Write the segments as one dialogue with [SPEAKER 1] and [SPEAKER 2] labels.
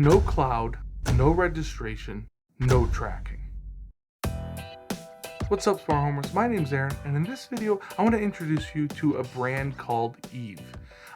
[SPEAKER 1] No cloud, no registration, no tracking. What's up, smart homers? My name's Aaron, and in this video, I want to introduce you to a brand called Eve.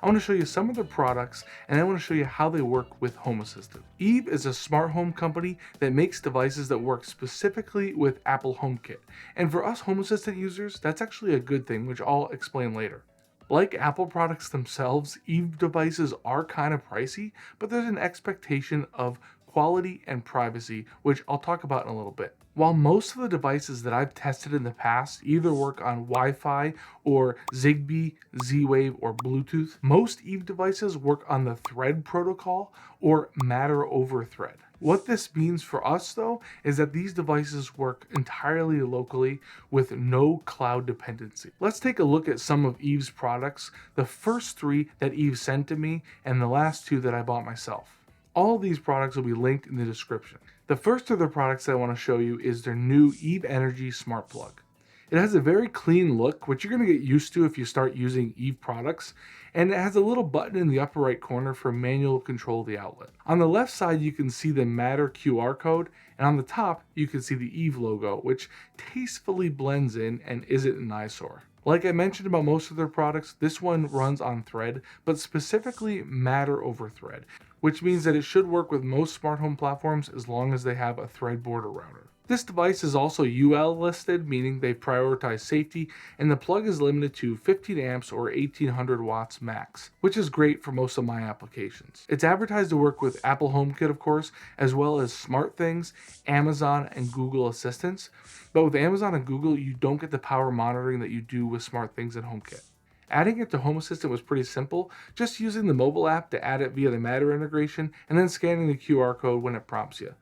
[SPEAKER 1] I want to show you some of their products, and I want to show you how they work with Home Assistant. Eve is a smart home company that makes devices that work specifically with Apple HomeKit. And for us Home Assistant users, that's actually a good thing, which I'll explain later. Like Apple products themselves, Eve devices are kind of pricey, but there's an expectation of quality and privacy, which I'll talk about in a little bit. While most of the devices that I've tested in the past either work on Wi-Fi or Zigbee, Z-Wave, or Bluetooth, most Eve devices work on the Thread protocol or Matter over Thread. What this means for us though is that these devices work entirely locally with no cloud dependency. Let's take a look at some of Eve's products, the first 3 that Eve sent to me and the last 2 that I bought myself. All of these products will be linked in the description. The first of the products that I want to show you is their new Eve Energy Smart Plug. It has a very clean look, which you're going to get used to if you start using Eve products, and it has a little button in the upper right corner for manual control of the outlet. On the left side, you can see the Matter QR code, and on the top, you can see the Eve logo, which tastefully blends in and isn't an eyesore. Like I mentioned about most of their products, this one runs on Thread, but specifically Matter over Thread, which means that it should work with most smart home platforms as long as they have a Thread border router. This device is also UL listed, meaning they prioritize safety, and the plug is limited to 15 amps or 1800 watts max, which is great for most of my applications. It's advertised to work with Apple HomeKit, of course, as well as SmartThings, Amazon, and Google Assistants. But with Amazon and Google, you don't get the power monitoring that you do with SmartThings and HomeKit. Adding it to Home Assistant was pretty simple, just using the mobile app to add it via the Matter integration and then scanning the QR code when it prompts you.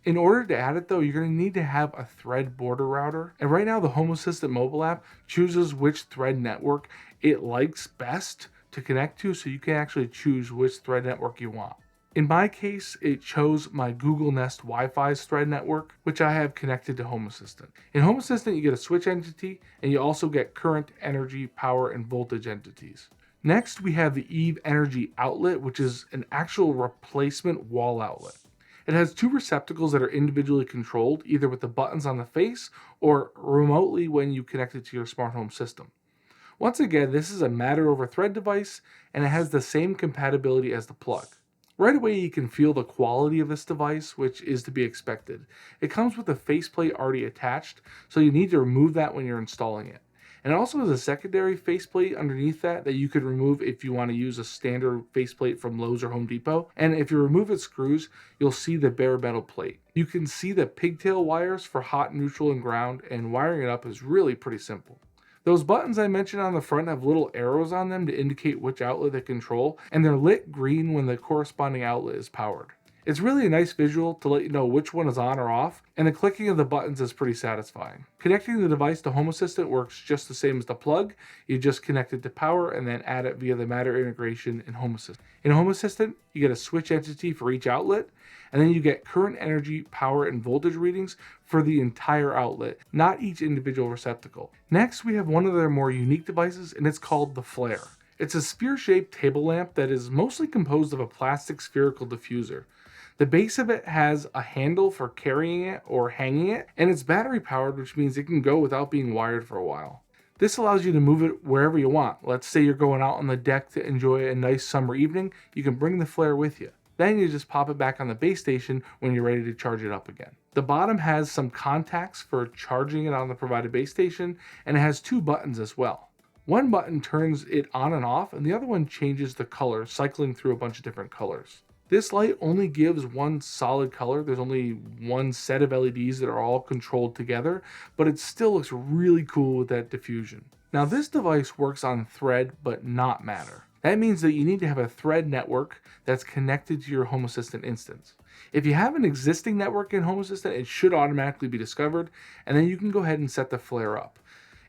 [SPEAKER 1] In order to add it though, you're going to need to have a Thread border router, and right now the Home Assistant mobile app chooses which Thread network it likes best to connect to, so you can actually choose which Thread network you want. In my case, it chose my Google Nest Wi-Fi's Thread network, which I have connected to Home Assistant. In Home Assistant, you get a switch entity, and you also get current, energy, power, and voltage entities. Next, we have the Eve Energy Outlet, which is an actual replacement wall outlet. It has 2 receptacles that are individually controlled, either with the buttons on the face or remotely when you connect it to your smart home system. Once again, this is a Matter over Thread device, and it has the same compatibility as the plug. Right away, you can feel the quality of this device, which is to be expected. It comes with a faceplate already attached, so you need to remove that when you're installing it. And it also has a secondary faceplate underneath that you could remove if you want to use a standard faceplate from Lowe's or Home Depot. And if you remove its screws, you'll see the bare metal plate. You can see the pigtail wires for hot, neutral, and ground, and wiring it up is really pretty simple. Those buttons I mentioned on the front have little arrows on them to indicate which outlet they control, and they're lit green when the corresponding outlet is powered. It's really a nice visual to let you know which one is on or off, and the clicking of the buttons is pretty satisfying. Connecting the device to Home Assistant works just the same as the plug. You just connect it to power and then add it via the Matter integration in Home Assistant. In Home Assistant, you get a switch entity for each outlet, and then you get current, energy, power, and voltage readings for the entire outlet, not each individual receptacle. Next, we have one of their more unique devices, and it's called the Flare. It's a spear-shaped table lamp that is mostly composed of a plastic spherical diffuser. The base of it has a handle for carrying it or hanging it, and it's battery powered, which means it can go without being wired for a while. This allows you to move it wherever you want. Let's say you're going out on the deck to enjoy a nice summer evening, you can bring the Flare with you. Then you just pop it back on the base station when you're ready to charge it up again. The bottom has some contacts for charging it on the provided base station, and it has 2 buttons as well. One button turns it on and off, and the other one changes the color, cycling through a bunch of different colors. This light only gives one solid color. There's only one set of LEDs that are all controlled together, but it still looks really cool with that diffusion. Now this device works on Thread, but not Matter. That means that you need to have a Thread network that's connected to your Home Assistant instance. If you have an existing network in Home Assistant, it should automatically be discovered, and then you can go ahead and set the Flare up.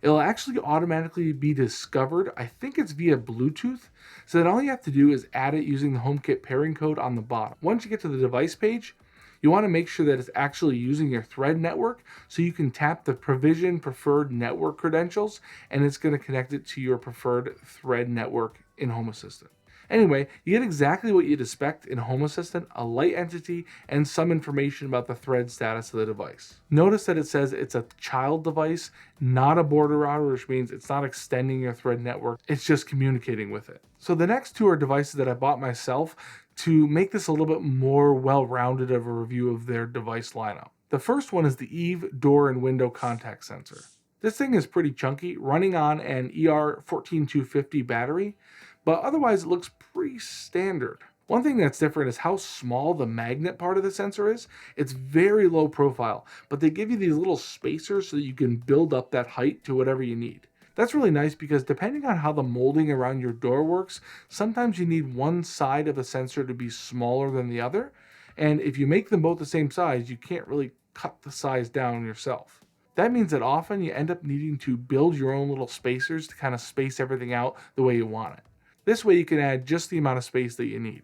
[SPEAKER 1] It'll actually automatically be discovered, I think it's via Bluetooth, so that all you have to do is add it using the HomeKit pairing code on the bottom. Once you get to the device page, you want to make sure that it's actually using your Thread network, so you can tap the Provision Preferred Network credentials, and it's going to connect it to your preferred Thread network in Home Assistant. Anyway, you get exactly what you'd expect in Home Assistant, a light entity, and some information about the thread status of the device. Notice that it says it's a child device, not a border router, which means it's not extending your Thread network, it's just communicating with it. So the next two are devices that I bought myself to make this a little bit more well-rounded of a review of their device lineup. The first one is the Eve door and window contact sensor. This thing is pretty chunky, running on an ER14250 battery, but otherwise it looks pretty standard. One thing that's different is how small the magnet part of the sensor is. It's very low profile, but they give you these little spacers so that you can build up that height to whatever you need. That's really nice because depending on how the molding around your door works, sometimes you need one side of a sensor to be smaller than the other, and if you make them both the same size, you can't really cut the size down yourself. That means that often you end up needing to build your own little spacers to kind of space everything out the way you want it. This way you can add just the amount of space that you need.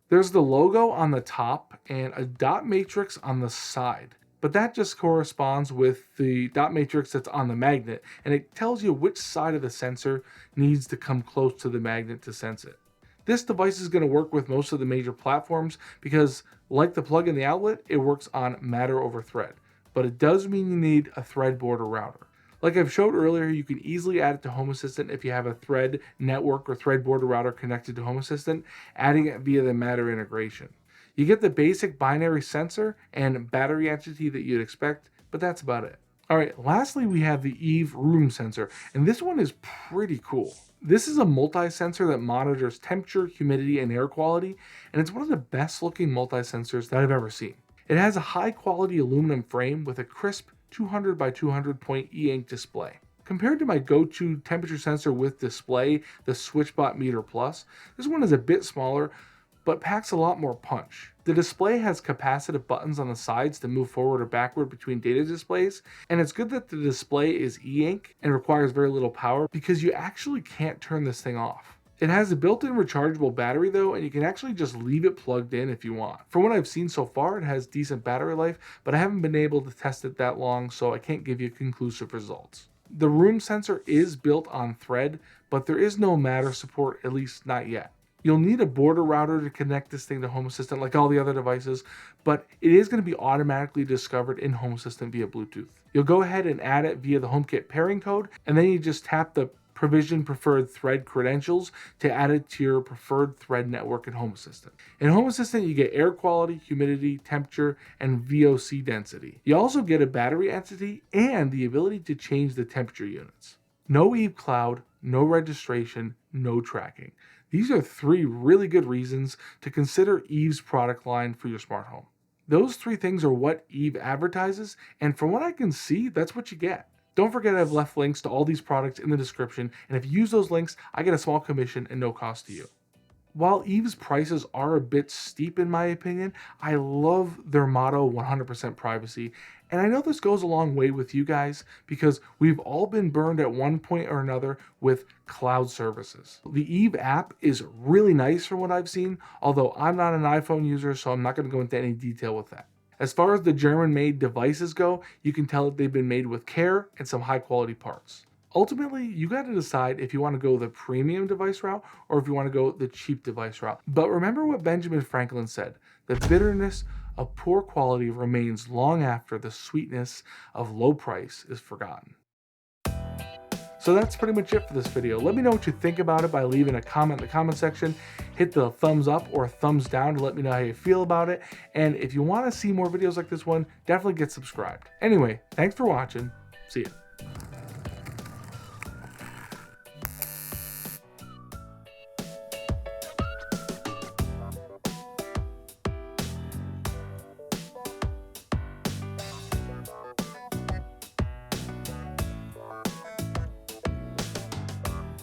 [SPEAKER 1] There's the logo on the top and a dot matrix on the side, but that just corresponds with the dot matrix that's on the magnet, and it tells you which side of the sensor needs to come close to the magnet to sense it. This device is going to work with most of the major platforms because, like the plug in the outlet, it works on Matter over Thread. But it does mean you need a Thread border router. Like I've showed earlier, you can easily add it to Home Assistant if you have a Thread network or Thread border router connected to Home Assistant, adding it via the Matter integration. You get the basic binary sensor and battery entity that you'd expect, but that's about it. Alright, lastly we have the Eve room sensor, and this one is pretty cool. This is a multi-sensor that monitors temperature, humidity, and air quality, and it's one of the best looking multi-sensors that I've ever seen. It has a high quality aluminum frame with a crisp 200 by 200 point e-ink display. Compared to my go-to temperature sensor with display, the SwitchBot Meter Plus, this one is a bit smaller, but packs a lot more punch. The display has capacitive buttons on the sides to move forward or backward between data displays, and it's good that the display is e-ink and requires very little power because you actually can't turn this thing off. It has a built-in rechargeable battery though, and you can actually just leave it plugged in if you want. From what I've seen so far, it has decent battery life, but I haven't been able to test it that long, so I can't give you conclusive results. The room sensor is built on Thread, but there is no Matter support, at least not yet. You'll need a border router to connect this thing to Home Assistant like all the other devices, but it is going to be automatically discovered in Home Assistant via Bluetooth. You'll go ahead and add it via the HomeKit pairing code, and then you just tap the Provision Preferred Thread credentials to add it to your preferred Thread network in Home Assistant. In Home Assistant, you get air quality, humidity, temperature, and VOC density. You also get a battery entity and the ability to change the temperature units. No Eve Cloud, no registration, no tracking. These are three really good reasons to consider Eve's product line for your smart home. Those three things are what Eve advertises, and from what I can see, that's what you get. Don't forget I've left links to all these products in the description, and if you use those links, I get a small commission and no cost to you. While Eve's prices are a bit steep in my opinion, I love their motto 100% privacy, and I know this goes a long way with you guys because we've all been burned at one point or another with cloud services. The Eve app is really nice from what I've seen, although I'm not an iPhone user, so I'm not going to go into any detail with that. As far as the German-made devices go, you can tell that they've been made with care and some high-quality parts. Ultimately, you got to decide if you want to go the premium device route or if you want to go the cheap device route. But remember what Benjamin Franklin said, the bitterness of poor quality remains long after the sweetness of low price is forgotten. So that's pretty much it for this video. Let me know what you think about it by leaving a comment in the comment section. Hit the thumbs up or thumbs down to let me know how you feel about it. And if you want to see more videos like this one, definitely get subscribed. Anyway, thanks for watching. See ya.